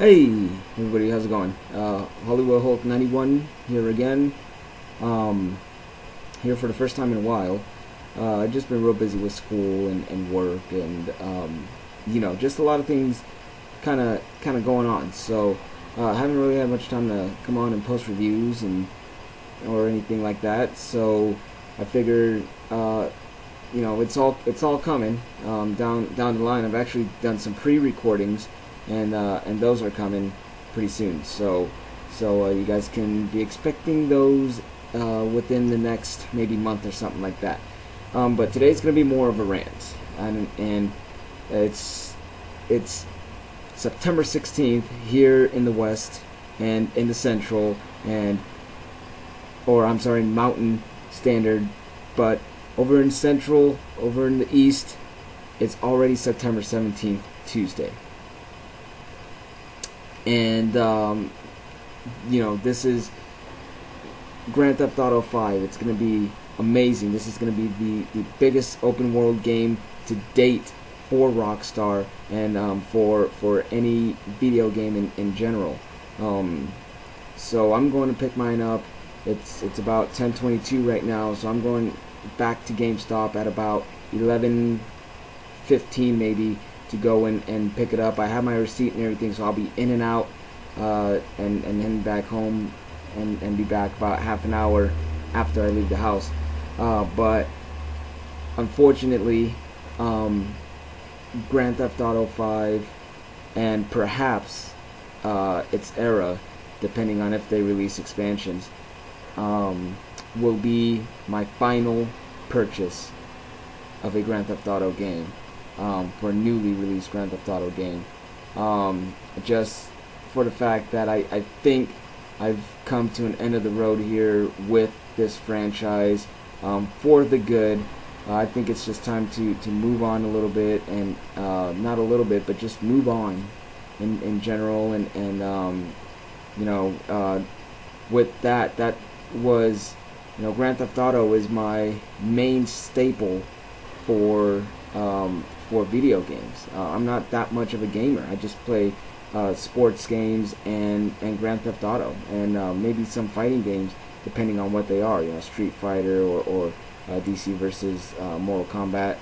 Hey everybody, how's it going? Hollywood Hulk 91 here again. Um, Here for the first time in a while. I've just been real busy with school and work and just a lot of things kind of going on. So I haven't really had much time to come on and post reviews and or anything like that. So I figured it's all coming down the line. I've actually done some pre-recordings, and those are coming pretty soon. So you guys can be expecting those within the next maybe month or something like that. But today's gonna be more of a rant, and it's September 16th here in the West and in the Central and or I'm sorry, Mountain Standard, but over in Central, over in the East, it's already September 17th, Tuesday. And, this is Grand Theft Auto 5. It's going to be amazing. This is going to be the biggest open world game to date for Rockstar and for any video game in general. So I'm going to pick mine up. It's about 10:22 right now, so I'm going back to GameStop at about 11:15 maybe to go and pick it up. I have my receipt and everything, so I'll be in and out and then back home and be back about half an hour after I leave the house. But unfortunately, Grand Theft Auto 5 and perhaps its era, depending on if they release expansions, will be my final purchase of a Grand Theft Auto game, for a newly released Grand Theft Auto game. Just for the fact that I think I've come to an end of the road here with this franchise, for the good. I think it's just time to move on a little bit, and not a little bit, but just move on in general, and with that was, Grand Theft Auto is my main staple for video games. I'm not that much of a gamer. I just play sports games and Grand Theft Auto, and maybe some fighting games depending on what they are. Street Fighter or DC versus Mortal Kombat.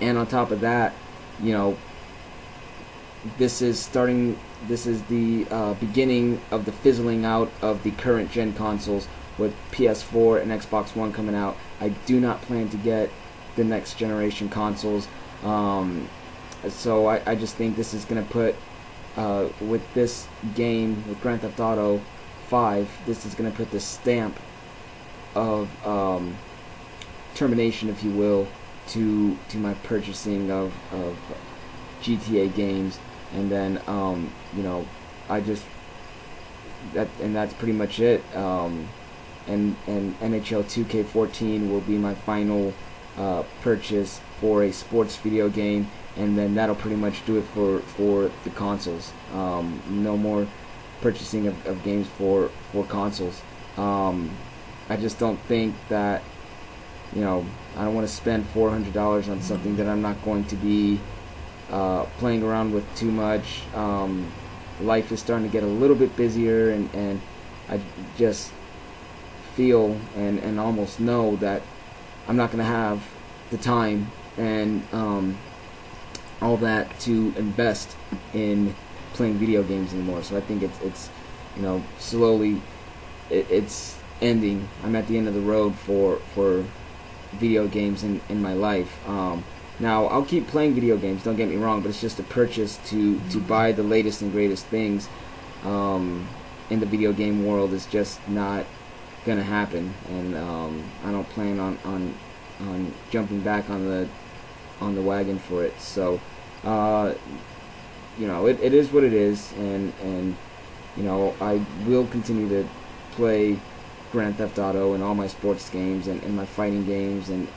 And on top of that, you know, this is the beginning of the fizzling out of the current gen consoles with PS4 and Xbox One coming out. I do not plan to get the next generation consoles. So I just think this is going to put, with this game, with Grand Theft Auto 5, this is going to put the stamp of termination, if you will, to my purchasing of GTA games. And then I just that's pretty much it. And NHL 2K14 will be my final purchase for a sports video game, and then that'll pretty much do it for the consoles. No more purchasing of games for consoles. I just don't think that, I don't want to spend $400 on something that I'm not going to be playing around with too much. Life is starting to get a little bit busier, and I just feel and almost know that I'm not going to have the time and all that to invest in playing video games anymore. So I think it's slowly it's ending. I'm at the end of the road for video games in my life. Now, I'll keep playing video games, don't get me wrong, but it's just a purchase to buy the latest and greatest things in the video game world is just not gonna happen, and I don't plan on jumping back on the wagon for it. So it is what it is, and I will continue to play Grand Theft Auto and all my sports games and my fighting games and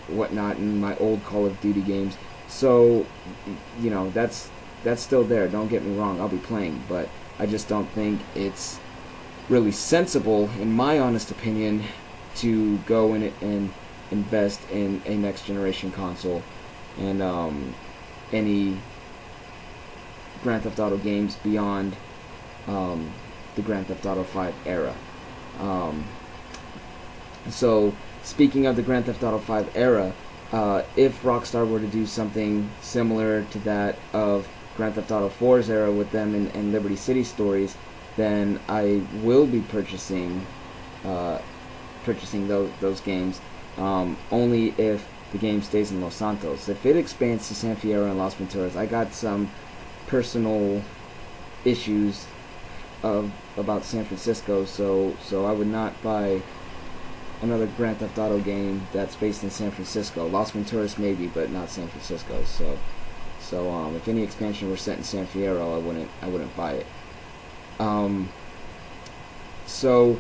whatnot, in my old Call of Duty games. So that's still there, don't get me wrong, I'll be playing, but I just don't think it's really sensible, in my honest opinion, to go in it and invest in a next generation console and any Grand Theft Auto games beyond the Grand Theft Auto 5 era. Um, so, speaking of the Grand Theft Auto 5 era, if Rockstar were to do something similar to that of Grand Theft Auto 4's era with them in Liberty City Stories, then I will be purchasing those games, only if the game stays in Los Santos. If it expands to San Fierro and Las Venturas, I got some personal issues about San Francisco, so I would not buy another Grand Theft Auto game that's based in San Francisco. Las Venturas maybe, but not San Francisco. So if any expansion were set in San Fierro, I wouldn't buy it. So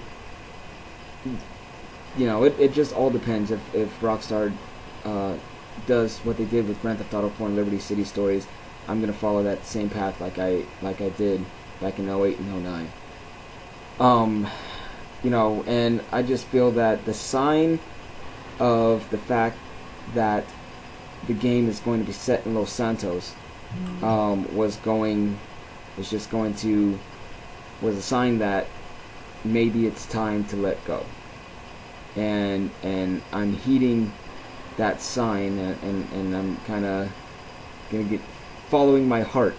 it just all depends. If Rockstar does what they did with Grand Theft Auto 4 and Liberty City Stories, I'm gonna follow that same path like I did back in 08 and 09. And I just feel that the sign of the fact that the game is going to be set in Los Santos was a sign that maybe it's time to let go. And I'm heeding that sign, and I'm kind of gonna get following my heart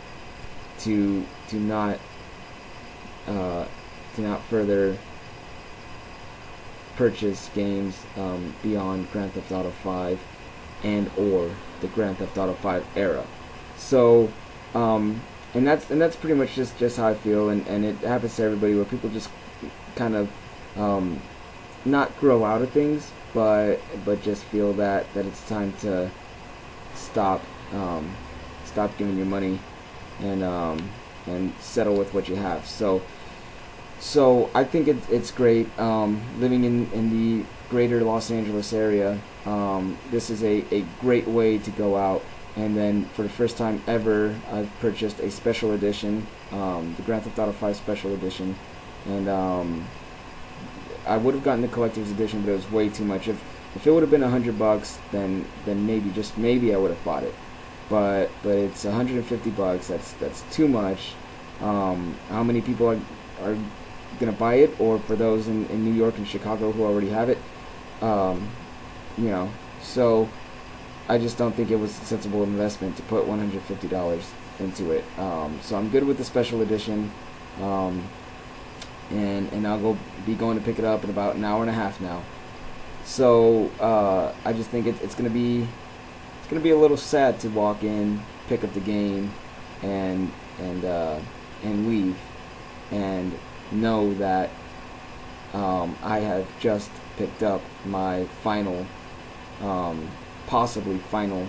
to not further purchase games beyond Grand Theft Auto 5 and or the Grand Theft Auto 5 era. So and that's pretty much just how I feel, and it happens to everybody, where people just kind of not grow out of things, but just feel that it's time to stop giving your money and settle with what you have. So I think it's great. Living in the greater Los Angeles area, this is a great way to go out. And then for the first time ever, I've purchased a special edition, the Grand Theft Auto 5 special edition, and I would have gotten the collector's edition, but it was way too much. If it would have been $100, then maybe I would have bought it. But it's $150. That's too much. How many people are gonna buy it? Or for those in New York and Chicago who already have it, So I just don't think it was a sensible investment to put $150 into it. So I'm good with the special edition. And I'll be going to pick it up in about an hour and a half now. So I just think it's gonna be a little sad to walk in, pick up the game, and leave, and know that I have just picked up my final, possibly final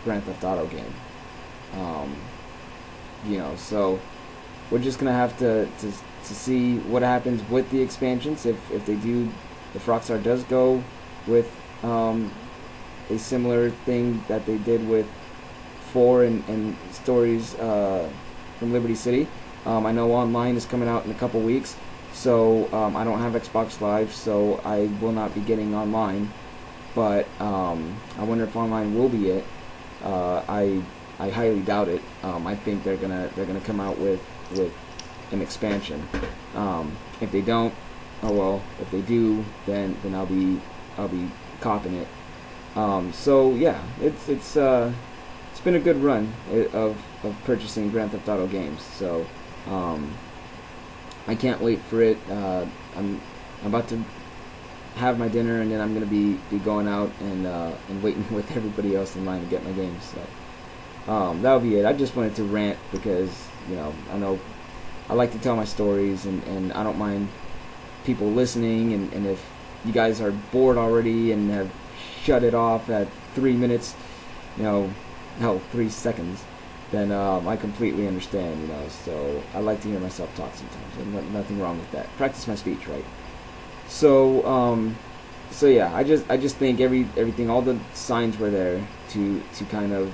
Grand Theft Auto game. So we're just gonna have to see what happens with the expansions. If Rockstar does go with a similar thing that they did with 4 and Stories from Liberty City. I know Online is coming out in a couple weeks, so I don't have Xbox Live, so I will not be getting Online. But I wonder if Online will be it. I highly doubt it. I think they're gonna come out with an expansion. If they don't, oh well. If they do, then I'll be copping it. So yeah, it's been a good run of purchasing Grand Theft Auto games. So I can't wait for it. I'm about to have my dinner, and then I'm gonna be going out and waiting with everybody else in line to get my games. So that'll be it. I just wanted to rant because I know I like to tell my stories, and I don't mind people listening, and if you guys are bored already and have shut it off at 3 minutes, hell, 3 seconds, then I completely understand, so I like to hear myself talk sometimes. There's nothing wrong with that. Practice my speech, right? So yeah, I just think everything, all the signs were there to kind of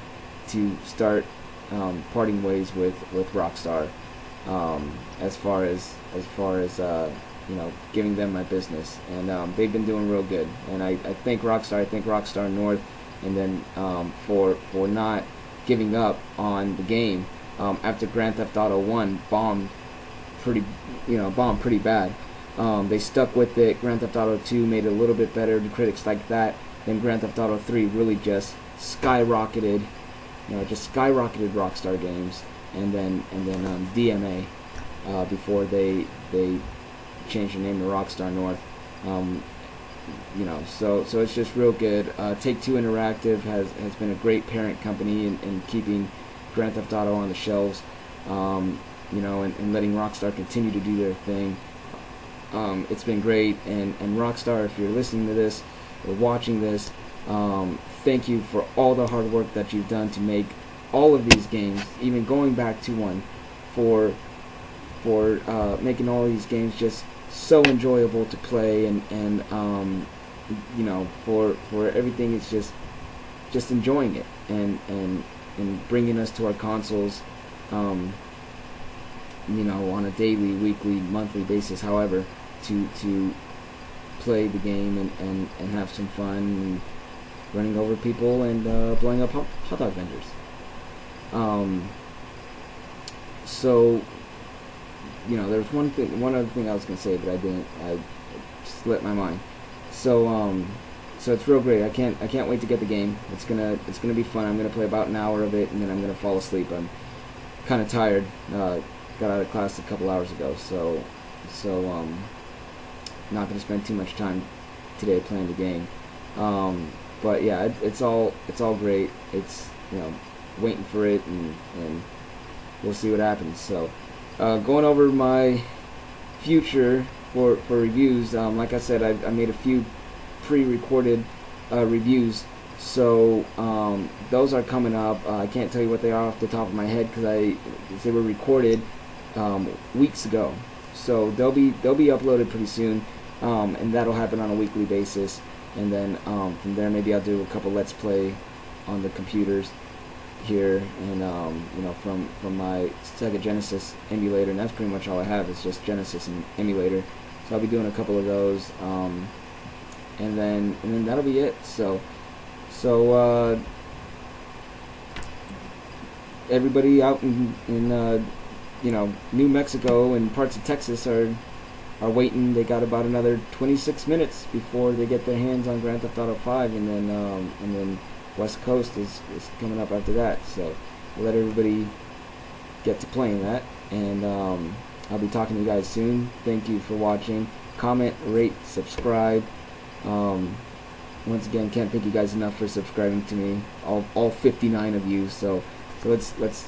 to start parting ways with Rockstar, as far as giving them my business, and they've been doing real good, and I thank Rockstar. I thank Rockstar North, and then for not giving up on the game after Grand Theft Auto 1 bombed pretty bad. They stuck with it. Grand Theft Auto 2 made it a little bit better. The critics liked that. Then Grand Theft Auto 3 really just skyrocketed, Rockstar Games, and then DMA before they changed their name to Rockstar North. So it's just real good. Take-Two Interactive has been a great parent company in keeping Grand Theft Auto on the shelves, and letting Rockstar continue to do their thing. It's been great, and Rockstar, if you're listening to this or watching this, thank you for all the hard work that you've done to make all of these games, even going back to one, for making all of these games just so enjoyable to play, and for everything. It's just enjoying it, and bringing us to our consoles, on a daily, weekly, monthly basis, however, to play the game and have some fun, and running over people and blowing up hot dog vendors. So there's one other thing I was gonna say, but I didn't. I slipped my mind. So it's real great. I can't wait to get the game. It's gonna be fun. I'm gonna play about an hour of it, and then I'm gonna fall asleep. I'm kind of tired. Got out of class a couple hours ago, so not gonna spend too much time today playing the game. But yeah, it's all great. It's waiting for it, and we'll see what happens. So going over my future for reviews, like I said, I made a few pre-recorded reviews, so those are coming up. I can't tell you what they are off the top of my head because they were recorded weeks ago, so they'll be uploaded pretty soon, and that'll happen on a weekly basis. And then from there, maybe I'll do a couple Let's Play on the computers here, and from my Sega Genesis emulator, and that's pretty much all I have. It's just Genesis and emulator. So I'll be doing a couple of those, and then that'll be it. So everybody out in New Mexico and parts of Texas are waiting. They got about another 26 minutes before they get their hands on Grand Theft Auto 5, and then West Coast is coming up after that. So we'll let everybody get to playing that, and I'll be talking to you guys soon. Thank you for watching. Comment, rate, subscribe. Once again, can't thank you guys enough for subscribing to me, all 59 of you. So let's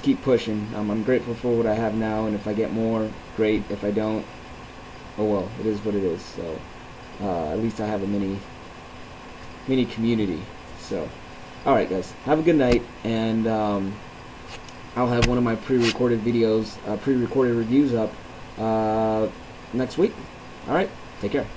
keep pushing. I'm grateful for what I have now, and if I get more, great. If I don't, oh well, it is what it is. So at least I have a mini community. So alright guys, have a good night, and I'll have one of my pre-recorded videos, pre-recorded reviews up next week. Alright, take care.